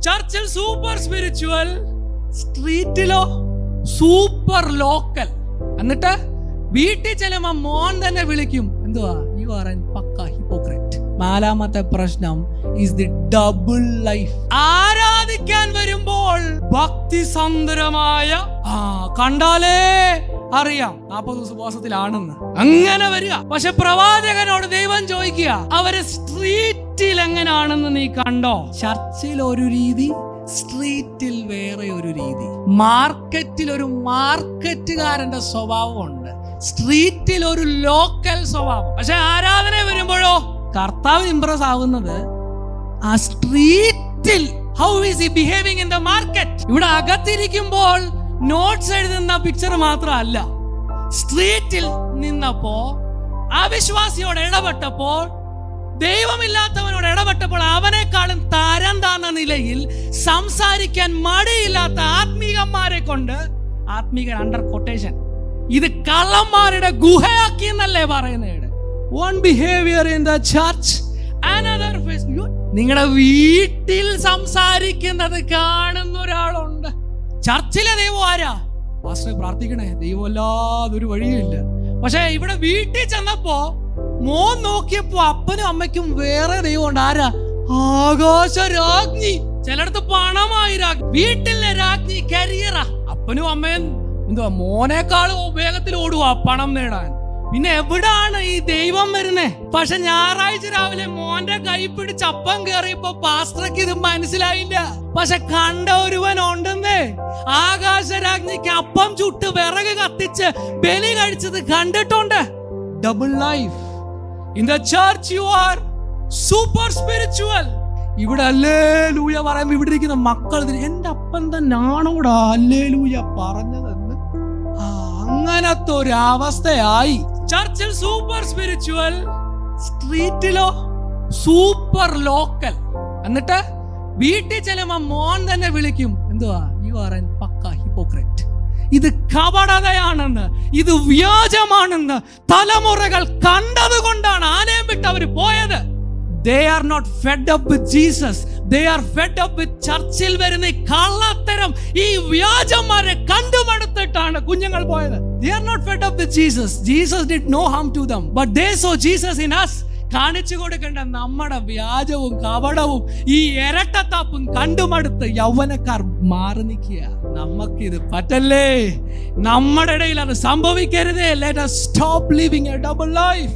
ചർച്ചിൽ super spiritual, സ്ട്രീറ്റിലോ super local. എന്നിട്ട് വീട്ടിൽ ചെല്ലുമ്പോ മോൻ തന്നെ വിളിക്കും, എന്തുവാ, you are N pucca hypocrite. നാലാമത്തെ പ്രശ്നം ഈസ് ദി ഡബിൾ ലൈഫ്. ആരാധിക്കാൻ വരുമ്പോൾ ഭക്തിസന്ധരമായ കണ്ടാലേ അറിയാം 40 ദിവസം ഉപവാസത്തിലാണെന്ന്, അങ്ങനെ വരിക. പക്ഷെ പ്രവാചകനോട് ദൈവം ചോദിക്കുക, അവര് സ്ട്രീറ്റിൽ എങ്ങനെയാണെന്ന് നീ കണ്ടോ? ചർച്ചിൽ ഒരു രീതി, സ്ട്രീറ്റിൽ വേറെ ഒരു രീതി. മാർക്കറ്റിൽ ഒരു മാർക്കറ്റുകാരന്റെ സ്വഭാവമുണ്ട്, സ്ട്രീറ്റിൽ ഒരു ലോക്കൽ സ്വഭാവം. പക്ഷെ ആരാധന വരുമ്പോഴോ കർത്താവ് ഇംപ്രസ് ആവുന്നത് ആ സ്ട്രീറ്റിൽ. How is he behaving in the market? ഇവിടെ അകത്തിരിക്കുമ്പോൾ നോട്ട്സ് എഴുതുന്ന പിക്ചർ മാത്രമല്ല, സ്ട്രീറ്റിൽ നിന്നപ്പോ അവിശ്വാസിയോട് ഇടപെട്ടപ്പോൾ, ദൈവമില്ലാത്തവനോട് ഇടപെട്ടപ്പോൾ അവനേക്കാളും തരം താന്ന നിലയിൽ സംസാരിക്കാൻ മടിയില്ലാത്ത ആത്മീകന്മാരെ കൊണ്ട്, ആത്മീകൻ അണ്ടർ കൊട്ടേഷൻ, ഇത് കള്ളന്മാരുടെ ഗുഹയാക്കി എന്നല്ലേ പറയുന്നത്. One behavior in the church, another face. നിങ്ങളുടെ വീട്ടിൽ സംസാരിക്കുന്നത് കാണുന്ന ഒരാളുണ്ട്. ചർച്ചിലെ ദൈവം ആരാ? പാസ്റ്റർ പ്രാർത്ഥിക്കണേ, ദൈവം അല്ലാതൊരു വഴിയില്ല. പക്ഷെ ഇവിടെ വീട്ടിൽ ചെന്നപ്പോ മോൻ നോക്കിയപ്പോ അപ്പനും അമ്മയ്ക്കും വേറെ ദൈവമുണ്ട്. ആരാ? ആകാശരാജ്ഞി. ചിലടത്ത് പണമായി രാജ്ഞി, വീട്ടിലെ രാജ്ഞി കരിയറാ. അപ്പനും അമ്മയും എന്തുവാ, മോനേക്കാളും വേഗത്തിൽ ഓടുവാ പണം നേടാൻ. പിന്നെ എവിടാണ് ഈ ദൈവം വരുന്നേ? പക്ഷെ ഞായറാഴ്ച രാവിലെ മോന്റെ കൈ പിടിച്ച് അപ്പം കയറിയപ്പോ പാസ്റ്റർക്ക് ഇത് മനസ്സിലായില്ല. പക്ഷെ കണ്ട ഒരുവൻ ഉണ്ടെന്നേ. ആകാശരാജ്ഞിക്ക് അപ്പം ചുട്ട് വിറക് കത്തിച്ച് ബലി കഴിച്ചത് കണ്ടിട്ടുണ്ട്. Double life. In the church you are super spiritual. ഇവിടെ ഹല്ലേലൂയ പറയുമ്പോ ഇവിടെ ഇരിക്കുന്ന മക്കൾ, എന്റെ അപ്പൻ തന്നാണോടാ ഹല്ലേലൂയ പറഞ്ഞതെന്ന് അങ്ങനത്തെ ഒരു അവസ്ഥയായി. ചർച്ചിൽ സൂപ്പർ സ്പിരിച്വൽ, സ്ട്രീറ്റിലോ സൂപ്പർ ലോക്കൽ. എന്നിട്ട് വീട്ടിൽ ചെല്ലുമ്പോ മോൻ തന്നെ വിളിക്കും, എന്തുവാ, you are N pucca hypocrite. ഇത് കപടതയാണെന്ന്, ഇത് വ്യാജമാണെന്ന് തലമുറകൾ കണ്ടത് കൊണ്ടാണ് ആലയം വിട്ട് അവർ പോയത്. They are not fed up with Jesus. They are fed up with ചർച്ചിൽ വരുന്ന ഈ കള്ളത്തരം, ഈ വ്യാജന്മാരെ കണ്ടുമടുത്തിട്ടാണ് കുഞ്ഞുങ്ങൾ പോയത്. They are not fed up with Jesus. Jesus did no harm to them, but they saw Jesus in us. കാണിച്ചു കൊടുക്കേണ്ട നമ്മുടെ വ്യാജവും കപടവും ഈ ഇരട്ടത്താപ്പും കണ്ടുമടുത്ത് യൗവനക്കാർ മാറി നിൽക്കുക. നമുക്കിത് പറ്റല്ലേ, നമ്മുടെ ഇടയിൽ അത് സംഭവിക്കരുതേ. Let us stop living a double life.